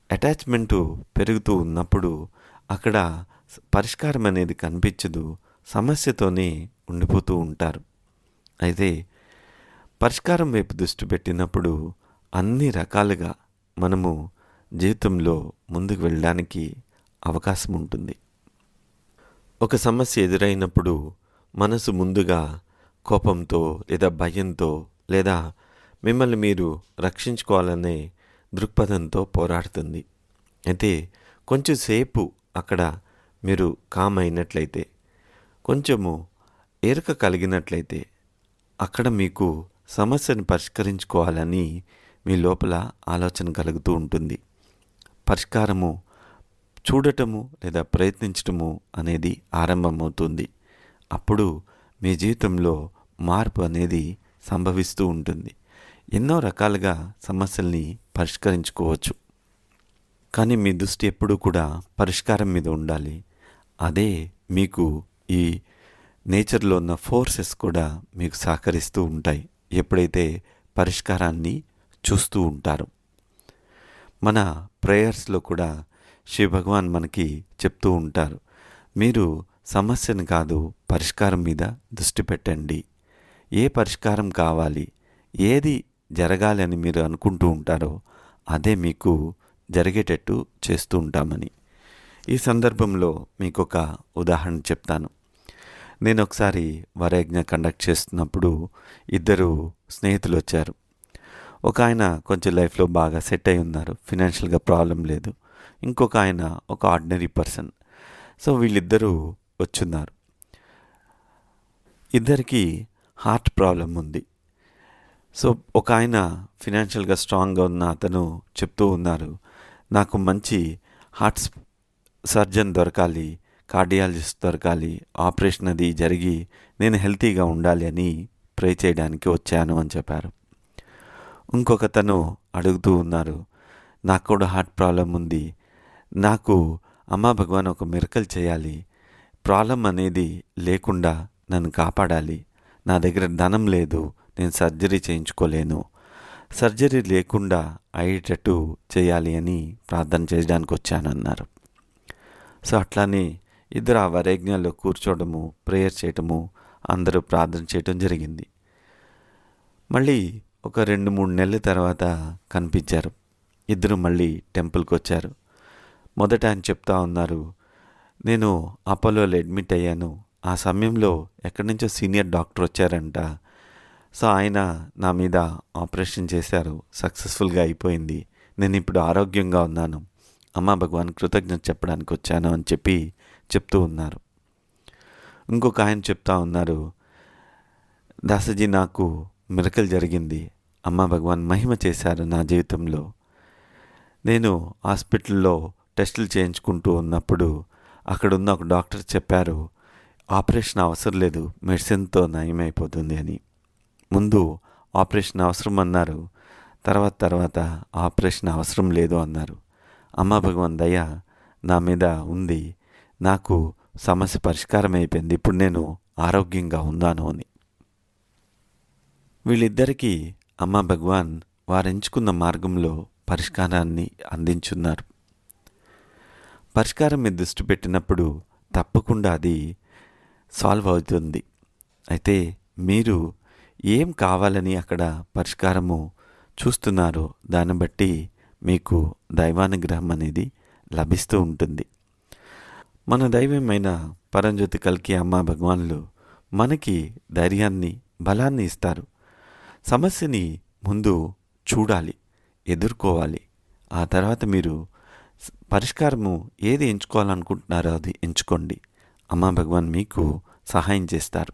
Speaker 1: అటాచ్మెంటు పెరుగుతూ ఉన్నప్పుడు అక్కడ పరిష్కారం అనేది కనిపించదు, సమస్యతోనే ఉండిపోతూ ఉంటారు. అయితే పరిష్కారం వైపు దృష్టి పెట్టినప్పుడు అన్ని రకాలుగా మనము జీవితంలో ముందుకు వెళ్ళడానికి అవకాశం ఉంటుంది. ఒక సమస్య ఎదురైనప్పుడు మనసు ముందుగా కోపంతో లేదా భయంతో లేదా మిమ్మల్ని మీరు రక్షించుకోవాలనే దృక్పథంతో పోరాడుతుంది. అయితే కొంచెం సేపు అక్కడ మీరు కామ్ అయినట్లయితే, కొంచెము ఎరుక కలిగినట్లయితే అక్కడ మీకు సమస్యను పరిష్కరించుకోవాలని మీ లోపల ఆలోచన కలుగుతూ ఉంటుంది. పరిష్కారము చూడటము లేదా ప్రయత్నించటము అనేది ఆరంభమవుతుంది. అప్పుడు మీ జీవితంలో మార్పు అనేది సంభవిస్తూ ఉంటుంది. ఎన్నో రకాలుగా సమస్యల్ని పరిష్కరించుకోవచ్చు. కానీ మీ దృష్టి ఎప్పుడూ కూడా పరిష్కారం మీద ఉండాలి. అదే మీకు ఈ నేచర్లో ఉన్న ఫోర్సెస్ కూడా మీకు సహకరిస్తూ ఉంటాయి ఎప్పుడైతే పరిష్కారాన్ని చూస్తూ ఉంటారు. మన ప్రేయర్స్లో కూడా శ్రీ భగవాన్ మనకి చెప్తూ ఉంటారు, మీరు సమస్యను కాదు పరిష్కారం మీద దృష్టి పెట్టండి. ఏ పరిష్కారం కావాలి, ఏది జరగాలి అని మీరు అనుకుంటూ ఉంటారో అదే మీకు జరిగేటట్టు చేస్తూ ఉంటామని. ఈ సందర్భంలో మీకు ఒక ఉదాహరణ చెప్తాను. నేను ఒకసారి వరయజ్ఞ కండక్ట్ చేస్తున్నప్పుడు ఇద్దరు స్నేహితులు వచ్చారు. ఒక ఆయన కొంచెం లైఫ్లో బాగా సెట్ అయి ఉన్నారు, ఫినాన్షియల్గా ప్రాబ్లం లేదు. ఇంకొక ఆయన ఒక ఆర్డినరీ పర్సన్. సో వీళ్ళిద్దరూ వచ్చున్నారు. ఇద్దరికి హార్ట్ ప్రాబ్లం ఉంది. సో ఒక ఆయన ఫినాన్షియల్గా స్ట్రాంగ్గా ఉన్న అతను చెప్తూ ఉన్నారు, నాకు మంచి హార్ట్ సర్జన్ దొరకాలి, కార్డియాలజిస్ట్ దొరకాలి, ఆపరేషన్ అది జరిగి నేను హెల్తీగా ఉండాలి అని ప్రే చేయడానికి వచ్చాను అని చెప్పారు. ఇంకొకతను అడుగుతూ ఉన్నారు, నాకు కూడా హార్ట్ ప్రాబ్లం ఉంది, నాకు అమ్మా భగవాన్ ఒక మిరకల్ చేయాలి, ప్రాబ్లం అనేది లేకుండా నన్ను కాపాడాలి, నా దగ్గర ధనం లేదు, నేను సర్జరీ చేయించుకోలేను, సర్జరీ లేకుండా అయ్యేటట్టు చేయాలి అని ప్రార్థన చేయడానికి వచ్చానన్నారు. సో అట్లానే ఇద్దరు ఆ వరేజ్ఞాల్లో కూర్చోవడము, ప్రేయర్ చేయటము, అందరూ ప్రార్థన చేయటం జరిగింది. మళ్ళీ ఒక 2-3 నెలల తర్వాత కనిపించారు. ఇద్దరు మళ్ళీ టెంపుల్కి వచ్చారు. మొదట ఆయన చెప్తా ఉన్నారు, నేను అపోలోలో అడ్మిట్ అయ్యాను, ఆ సమయంలో ఎక్కడి నుంచో సీనియర్ డాక్టర్ వచ్చారంట. సో ఆయన నా మీద ఆపరేషన్ చేశారు, సక్సెస్ఫుల్గా అయిపోయింది, నేను ఇప్పుడు ఆరోగ్యంగా ఉన్నాను, అమ్మా భగవాన్ కృతజ్ఞత చెప్పడానికి వచ్చాను అని చెప్తూ ఉన్నారు. ఇంకొక ఆయన చెప్తా ఉన్నారు, దాసజీ నాకు మిరకల్ జరిగింది, అమ్మా భగవాన్ మహిమ చేశారు నా జీవితంలో. నేను హాస్పిటల్లో టెస్టులు చేయించుకుంటూ ఉన్నప్పుడు అక్కడున్న ఒక డాక్టర్ చెప్పారు, ఆపరేషన్ అవసరం లేదు, మెడిసిన్తో నయమైపోతుంది అని. ముందు ఆపరేషన్ అవసరం అన్నారు, తర్వాత ఆపరేషన్ అవసరం లేదు అన్నారు. అమ్మా భగవాన్ దయ నా మీద ఉంది, నాకు సమస్య పరిష్కారం అయిపోయింది, ఇప్పుడు నేను ఆరోగ్యంగా ఉన్నాను అని. వీళ్ళిద్దరికీ అమ్మా భగవాన్ వారెంచుకున్న మార్గంలో పరిష్కారాన్ని అందించున్నారు. పరిష్కారం మీద దృష్టి పెట్టినప్పుడు తప్పకుండా అది సాల్వ్ అవుతుంది. అయితే మీరు ఏం కావాలని అక్కడ పరిష్కారము చూస్తున్నారో దాన్ని బట్టి మీకు దైవానుగ్రహం అనేది లభిస్తూ ఉంటుంది. మన దైవమైన పరంజ్యోతి కల్కి అమ్మా భగవాన్లు మనకి ధైర్యాన్ని, బలాన్ని ఇస్తారు. సమస్యని ముందు చూడాలి, ఎదుర్కోవాలి, ఆ తర్వాత మీరు పరిష్కారము ఏది ఎంచుకోవాలనుకుంటున్నారో అది ఎంచుకోండి. అమ్మా భగవాన్ మీకు సహాయం చేస్తారు.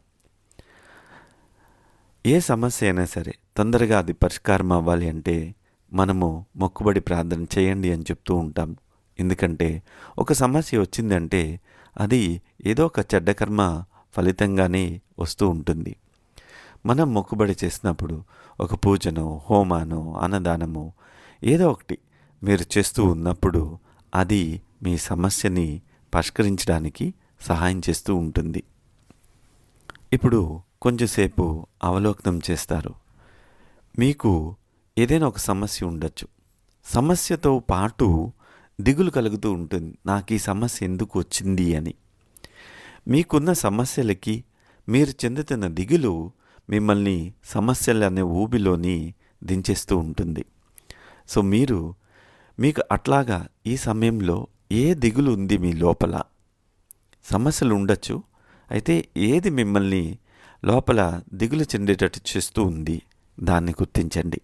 Speaker 1: ఏ సమస్య అయినా సరే తొందరగా అది పరిష్కారం అవ్వాలి అంటే మనము మొక్కుబడి ప్రార్థన చేయండి అని చెప్తూ ఉంటాం. ఎందుకంటే ఒక సమస్య వచ్చిందంటే అది ఏదో ఒక చెడ్డ కర్మ ఫలితంగానే వస్తూ ఉంటుంది. మనం మొక్కుబడి చేసినప్పుడు ఒక పూజనో, హోమానో, అన్నదానమో ఏదో ఒకటి మీరు చేస్తూ ఉన్నప్పుడు అది మీ సమస్యని పరిష్కరించడానికి సహాయం చేస్తూ ఉంటుంది. ఇప్పుడు కొంచెంసేపు అవలోకనం చేస్తారు. మీకు ఏదైనా ఒక సమస్య ఉండొచ్చు. సమస్యతో పాటు దిగులు కలుగుతూ ఉంటుంది, నాకు ఈ సమస్య ఎందుకు వచ్చింది అని. మీకున్న సమస్యలకి మీరు చెందుతున్న దిగులు మిమ్మల్ని సమస్యలు అనే ఊబిలోని దించేస్తూ ఉంటుంది. సో మీకు అట్లాగా ఈ సమయంలో ఏ దిగులు ఉంది మీ లోపల, సమస్యలు ఉండొచ్చు, అయితే ఏది మిమ్మల్ని లోపల దిగులు చెందేటట్టు చేస్తూ ఉంది దాన్ని గుర్తించండి.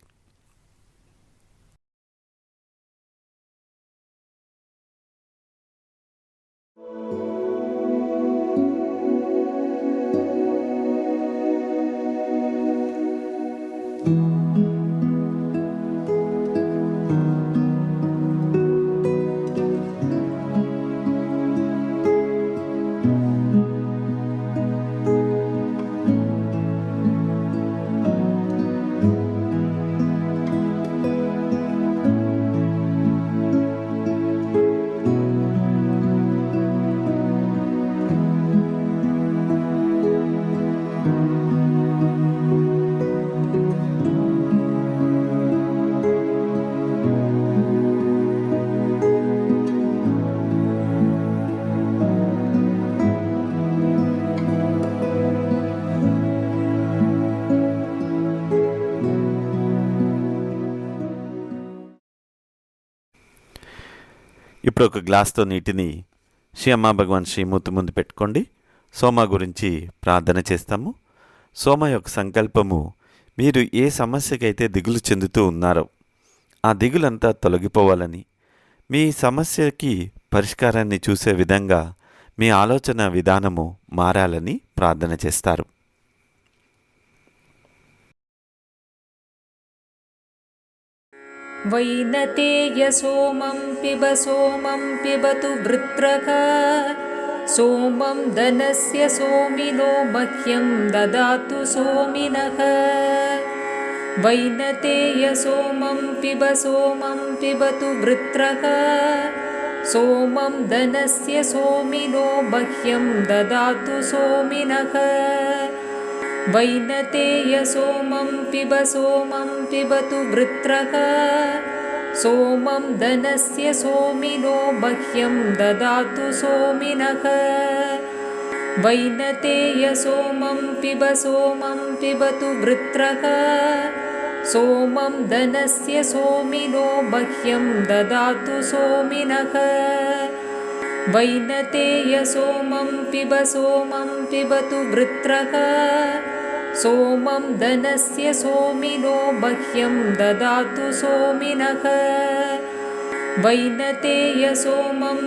Speaker 1: ఇప్పుడు ఒక గ్లాస్తో నీటిని శ్రీ అమ్మా భగవాన్ శ్రీమూర్తి ముందు పెట్టుకోండి. సోమ గురించి ప్రార్థన చేస్తాము. సోమ యొక్క సంకల్పము, మీరు ఏ సమస్యకైతే దిగులు చెందుతూ ఉన్నారో ఆ దిగులంతా తొలగిపోవాలని, మీ సమస్యకి పరిష్కారాన్ని చూసే విధంగా మీ ఆలోచన విధానము మారాలని ప్రార్థన చేస్తారు.
Speaker 2: वैनतेय सोमं पिबतु वृत्रक सोमं धनस्य सोमिनो मह्यं ददातु सोमिनः वैनतेय सोमं पिबतु वृत्रक सोमं धनस्य सोमिनो मह्यं ददातु सोमिनः वैनतेय सोमं पिबतु वृत्रक सोमं धनस्य सोमिनो मह्यं ददातु सोमिनः वैनतेय सोमं पिबतु वृत्रक सोमं धनस्य सोमिनो मह्यं ददातु सोमिनः वैनतेय सोमं पिबतु वृत्रक सोमं धनस्य सोमिनो मह्यं ददातु सोमिनः वैनतेय सोमं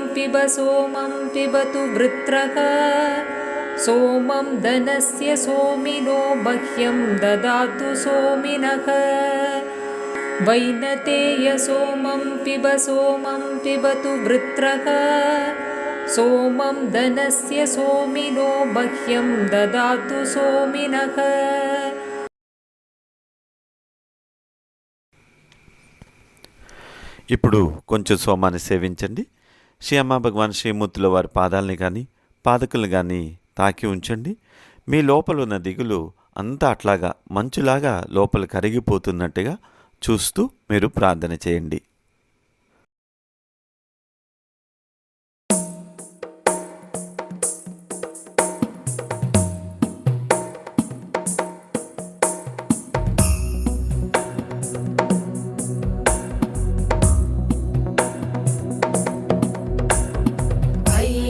Speaker 2: पिबतु वृत्रक सोमं धनस्य सोमिनो मह्यं ददातु सोमिनः वैनतेय सोमं पिबतु वृत्रक सोमं धनस्य सोमिनो मह्यं ददातु सोमिनः
Speaker 1: ఇప్పుడు కొంచెం సోమాన్ని సేవించండి. శ్రీ అమ్మా భగవాన్ శ్రీమూర్తుల వారి పాదాలని కానీ పాదకులు కానీ తాకి ఉంచండి. మీ లోపల ఉన్న దిగులు అంతా అట్లాగా మంచులాగా లోపల కరిగిపోతున్నట్టుగా చూస్తూ మీరు ప్రార్థన చేయండి.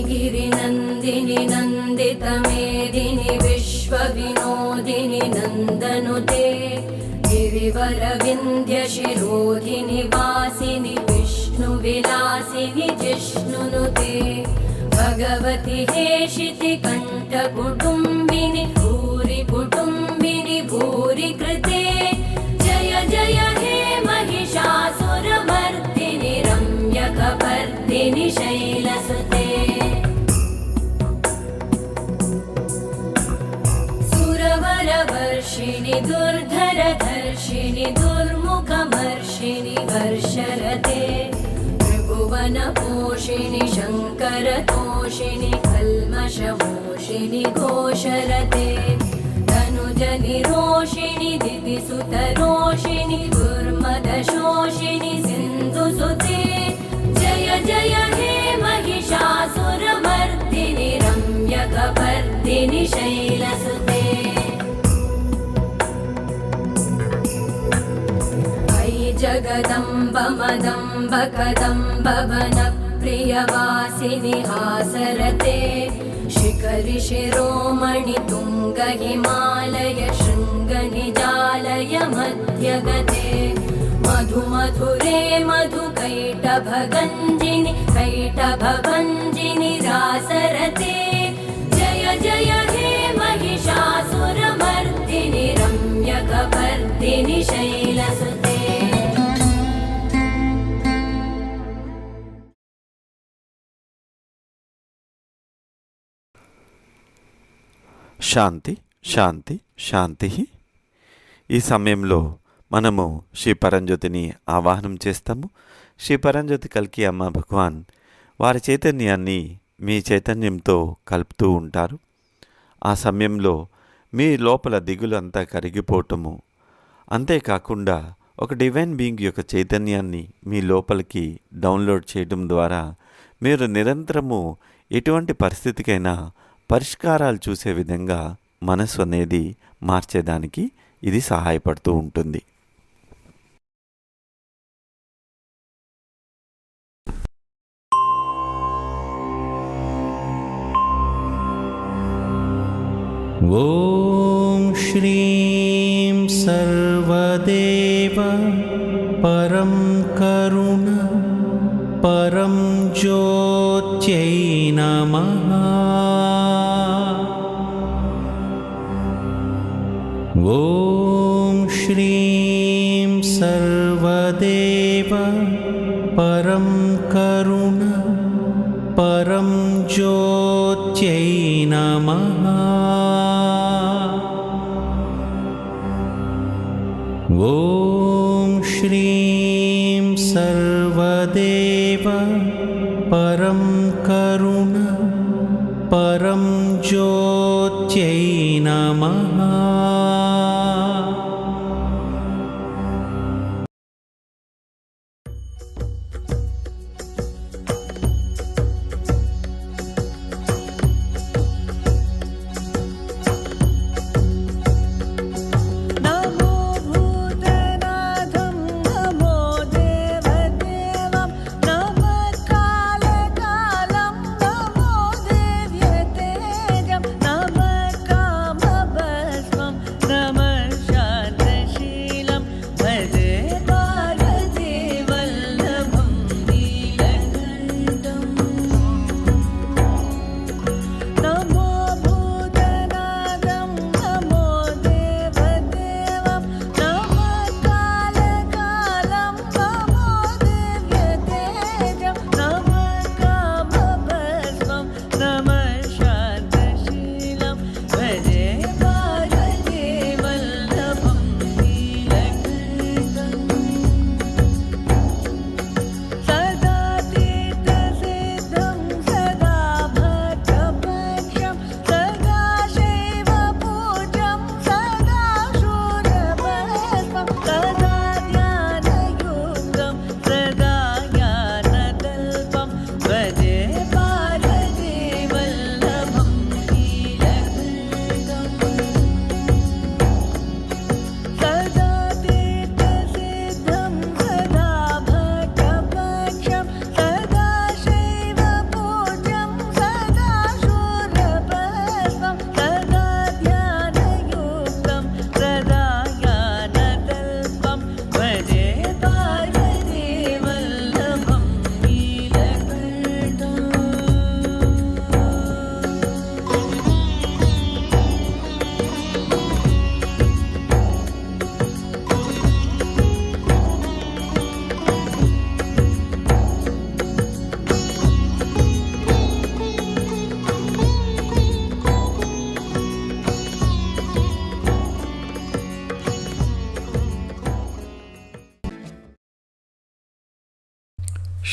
Speaker 7: गिरिनन्दिनि नन्दितमेदिनि विश्वविनोदिनि नन्दनुते गिरिवरविन्ध्यशिरोधिनि वासिनि विष्णुविलासिनि जिष्णुनुते भगवति हेशिति कण्ठकुटुम्बिनि भूरि कुटुम्बिनि भूरि कृते जय जय हे महिषासुरमर्दिनि रम्यकपर्दिनि शैलसुते सुरवरवर्षिणि दुर्धरधर्षिणि दुर्मुखमर्षिणि हर्षरते त्रिभुवनपोषिणि शङ्करतोषिणि कल्मषमोषिणि घोषरते धनुजनिरोषिणि दितिसुतरोषिणि दुर्मदशोषिणि सिन्धुसुते जय जय हे महिषासुरमर्दिनि रम्यकपर्दिनि शैलसुते अयि जगदम्ब मदम्ब कदम्ब वनप्रियवासिनि हासरते शिखरि शिरोमणि तुङ्ग हिमालय शृङ्गनिजालय मध्यगते मधुमधुरे मधुकैटभगञ्जिनि कैटभभञ्जिनि रासरते जय जय हे महिषासुरमर्दिनि रम्यकपर्दिनि शैलसुते
Speaker 1: శాంతి శాంతి శాంతి. ఈ సమయంలో మనము శ్రీ పరంజ్యోతిని ఆవాహనం చేస్తాము. శ్రీ పరంజ్యోతి కల్కి అమ్మ భగవాన్ వారి చైతన్యాన్ని మీ చైతన్యంతో కలుపుతూ ఉంటారు. ఆ సమయంలో మీ లోపల దిగులు అంతా కరిగిపోవటము, అంతేకాకుండా ఒక డివైన్ బీయింగ్ యొక్క చైతన్యాన్ని మీ లోపలికి డౌన్లోడ్ చేయడం ద్వారా మీరు నిరంతరము ఎటువంటి పరిస్థితికైనా పరిష్కారాలు చూసే విధంగా మనసు అనేది మార్చేదానికి ఇది సహాయపడుతూ ఉంటుంది.
Speaker 4: ఓం శ్రీం సర్వదేవ పరం కరుణ పరం జ్యోత్యై నమః. ఓం శ్రీం సర్వదేవ కరుణ పరం జ్యోత్యై నమః. ఓం శ్రీం సర్వదేవ పరం కరుణ పరం జ్యోత్యై నమః.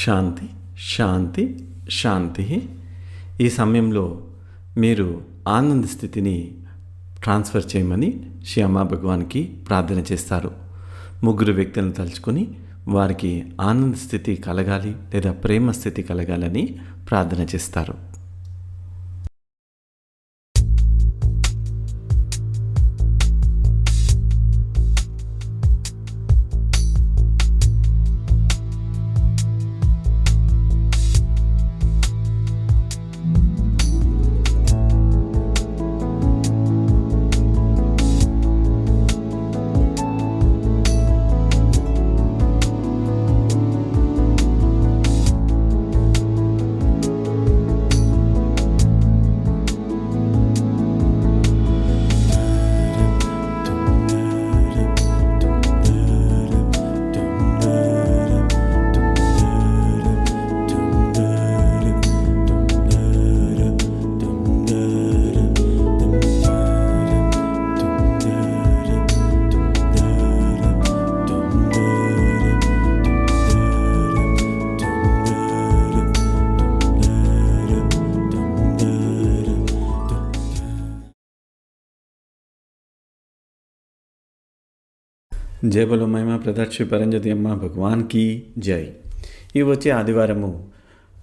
Speaker 3: శాంతి శాంతి శాంతి. ఈ సమయంలో మీరు ఆనంద స్థితిని ట్రాన్స్ఫర్ చేయమని శ్రీ అమ్మా భగవాన్కి ప్రార్థన చేస్తారు. ముగ్గురు వ్యక్తులను తలుచుకొని వారికి ఆనంద స్థితి కలగాలి లేదా ప్రేమ స్థితి కలగాలని ప్రార్థన చేస్తారు. జై బలో మహిమా ప్రదర్శి పరంజ్యోతి అమ్మ భగవాన్కి జై. ఈ వచ్చే ఆదివారము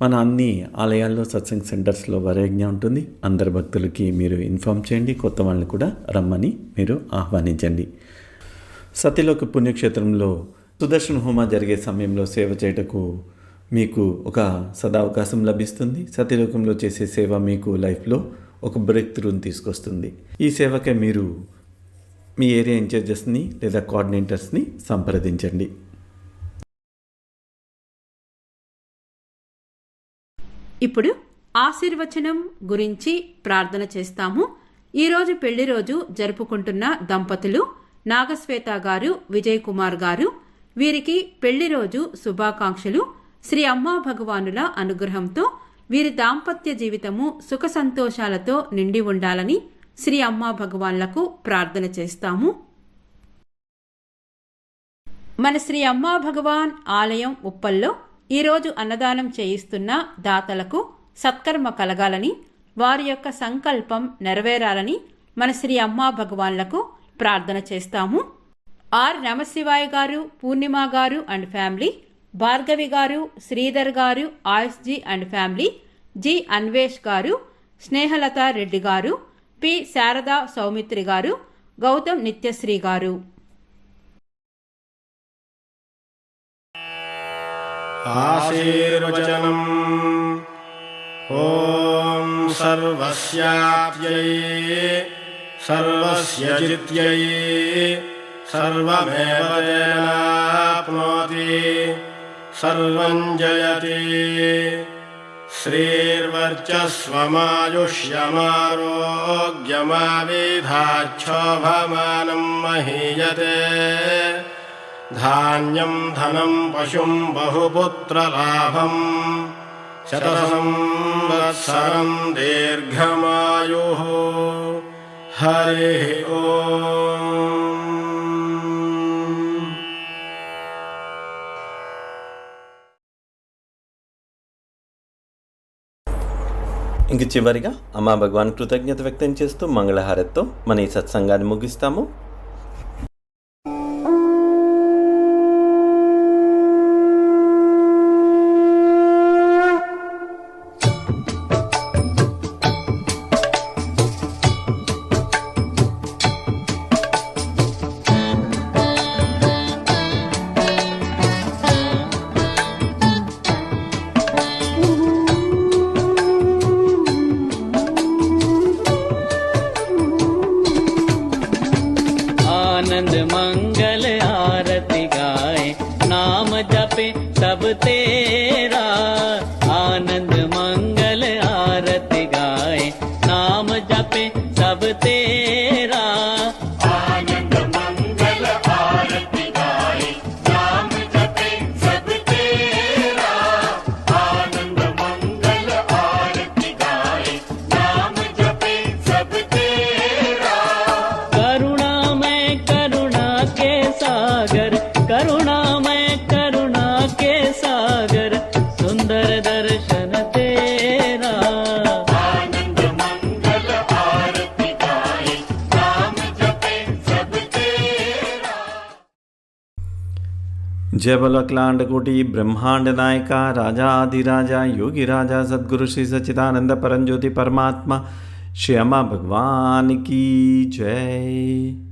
Speaker 3: మన అన్ని ఆలయాల్లో సత్సంగ్ సెంటర్స్లో వరయజ్ఞ ఉంటుంది. అందరు భక్తులకి మీరు ఇన్ఫామ్ చేయండి, కొత్త వాళ్ళని కూడా రమ్మని మీరు ఆహ్వానించండి. సత్యలోక పుణ్యక్షేత్రంలో సుదర్శన హోమ జరిగే సమయంలో సేవ చేయటకు మీకు ఒక సదావకాశం లభిస్తుంది. సత్యలోకంలో చేసే సేవ మీకు లైఫ్లో ఒక బ్రేక్ త్రూని తీసుకొస్తుంది. ఈ సేవకే మీరు మీ ఏరియా ఇన్ఛార్జెస్ని లేదా కోఆర్డినేటర్స్ని సంప్రదించండి.
Speaker 6: ఇప్పుడు ఆశీర్వచనం గురించి ప్రార్థన చేస్తాము. ఈరోజు పెళ్లి రోజు జరుపుకుంటున్న దంపతులు నాగశ్వేత గారు, విజయ్ కుమార్ గారు. వీరికి పెళ్లి రోజు శుభాకాంక్షలు. శ్రీ అమ్మా భగవానుల అనుగ్రహంతో వీరి దాంపత్య జీవితము సుఖ సంతోషాలతో నిండి ఉండాలని శ్రీ అమ్మా భగవాన్లకు ప్రార్థన చేస్తాము. మన శ్రీ అమ్మా భగవాన్ ఆలయం ఉప్పల్లో ఈరోజు అన్నదానం చేయిస్తున్న దాతలకు సత్కర్మ కలగాలని, వారి యొక్క సంకల్పం నెరవేరాలని మన శ్రీ అమ్మా భగవాన్లకు ప్రార్థన చేస్తాము. ఆర్ నమశివాయ గారు, పూర్ణిమ గారు అండ్ ఫ్యామిలీ, భార్గవి గారు, శ్రీధర్ గారు, ఆయుష్జీ అండ్ ఫ్యామిలీ, జి అన్వేష్ గారు, స్నేహలత రెడ్డి గారు, పి శారదా సౌమిత్రి గారు, గౌతమ్ నిత్యశ్రీ గారు.
Speaker 9: ఆశీర్వచనం. ఓం సర్వస్యాప్యై సర్వస్య జిత్యై సర్వమేవ తేనాప్నోతి సర్వం జయతి. శ్రీర్వర్చస్వమాయుష్యమారోగ్యమావిధాక్షోభమానం మహీయతే. ధాన్యం ధనం పశుం బహుపుత్రలాభం శతసంవత్సరం దీర్ఘమాయుః. హరి ఓం.
Speaker 3: ఇంక చివరిగా అమ్మా భగవాన్ కృతజ్ఞత వ్యక్తం చేస్తూ మంగళహారతితో మన ఈ సత్సంగాన్ని ముగిస్తాము.
Speaker 4: आनंद मंगल आरती गाए नाम जपे सब तेरा. आनंद मंगल आरती गाए नाम जपे सब तेरा.
Speaker 5: आनंद मंगल आरती गाए नाम जपे सब तेरा. आनंद मंगल आरती गाए नाम जपे सब तेरा.
Speaker 4: करुणामय करुणा के सागर, करुणामय करुणा के सागर, सुंदर दर्शन तेरा.
Speaker 5: आनंद मंगल आरती गाए नाम जपे सब तेरा.
Speaker 3: जय बोलो अखिलांड कोटि ब्रह्मांड नायका राजाधिराजा योगी राजा सद्गुरु श्री सच्चिदानंद परमज्योति परमात्मा श्री अम्मा भगवान की जय.